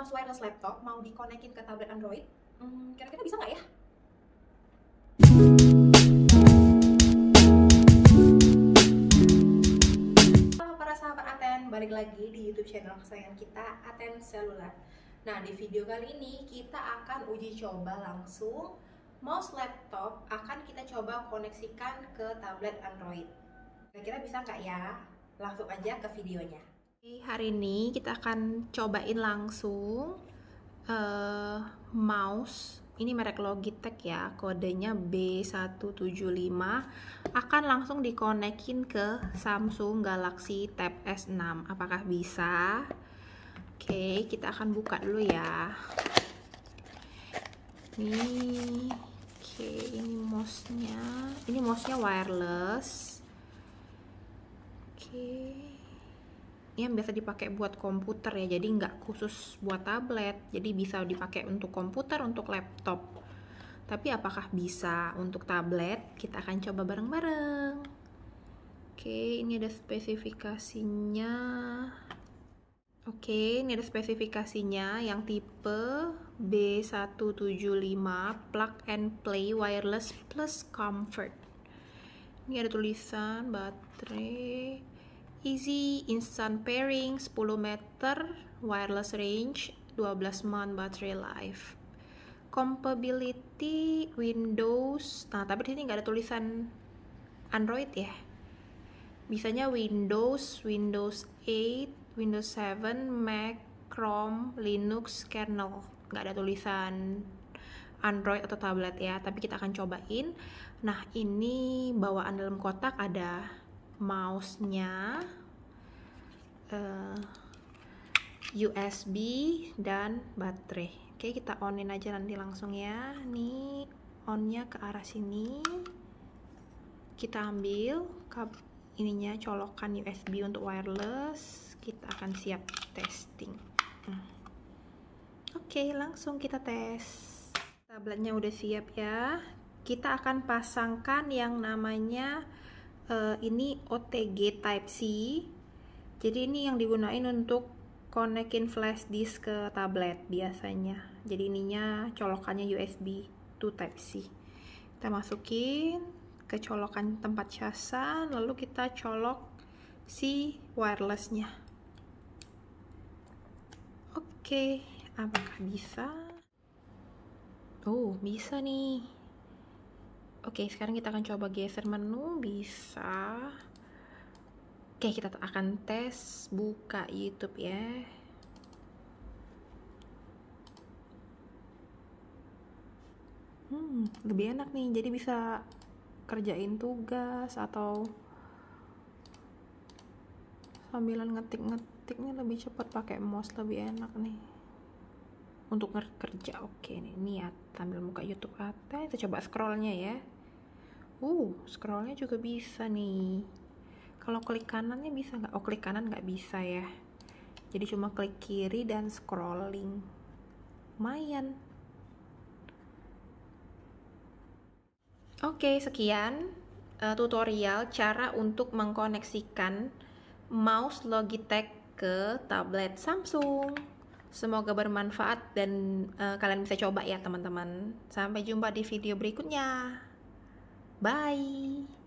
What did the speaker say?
mouse wireless laptop mau dikonekin ke tablet Android, kira-kira bisa nggak ya? Halo para sahabat Aten, balik lagi di YouTube channel kesayangan kita, Aten Selular. Nah, di video kali ini kita akan uji coba langsung mouse laptop akan kita coba koneksikan ke tablet Android. Kira-kira bisa nggak ya? Langsung aja ke videonya. Hari ini kita akan cobain langsung mouse. Ini merek Logitech ya, kodenya B175, akan langsung dikonekin ke Samsung Galaxy Tab S6. Apakah bisa? Oke, kita akan buka dulu ya. Ini mouse-nya. Ini mouse-nya wireless. Ini yang biasa dipakai buat komputer ya, jadi nggak khusus buat tablet, jadi bisa dipakai untuk komputer, untuk laptop. Tapi apakah bisa untuk tablet? Kita akan coba bareng-bareng. Ini ada spesifikasinya. Ini ada spesifikasinya yang tipe B175 plug and play wireless plus comfort. Ini ada tulisan baterai easy instant pairing 10 meter wireless range 12 month battery life. Compatibility Windows. Nah, tapi di sini nggak ada tulisan Android ya. Bisanya Windows 8, Windows 7, Mac, Chrome, Linux, kernel. Nggak ada tulisan Android atau tablet ya, tapi kita akan cobain. Nah, ini bawaan dalam kotak ada mouse-nya, USB dan baterai. Kita onin aja nanti langsung ya. Nih on-nya ke arah sini. Kita ambil ininya, colokan USB untuk wireless. Kita akan siap testing. Langsung kita tes. Tabletnya udah siap ya. Kita akan pasangkan yang namanya ini OTG Type C. Jadi ini yang digunain untuk konekin flash disk ke tablet biasanya. Jadi ininya colokannya USB to Type C. Kita masukin ke colokan tempat casan, lalu kita colok si wirelessnya. Apakah bisa? Oh, bisa nih. Sekarang kita akan coba geser menu. Bisa. Kita akan tes buka YouTube ya. Lebih enak nih, jadi bisa kerjain tugas atau sambilan ngetik-ngetiknya lebih cepat pakai mouse, lebih enak nih untuk kerja. Nih niat sambil buka YouTube Ate. Kita coba scrollnya ya. Scrollnya juga bisa nih. Kalau klik kanannya bisa nggak? Klik kanan nggak bisa ya. Jadi cuma klik kiri dan scrolling. Lumayan. Sekian tutorial cara untuk mengkoneksikan mouse Logitech ke tablet Samsung. Semoga bermanfaat dan kalian bisa coba ya teman-teman. Sampai jumpa di video berikutnya. Bye.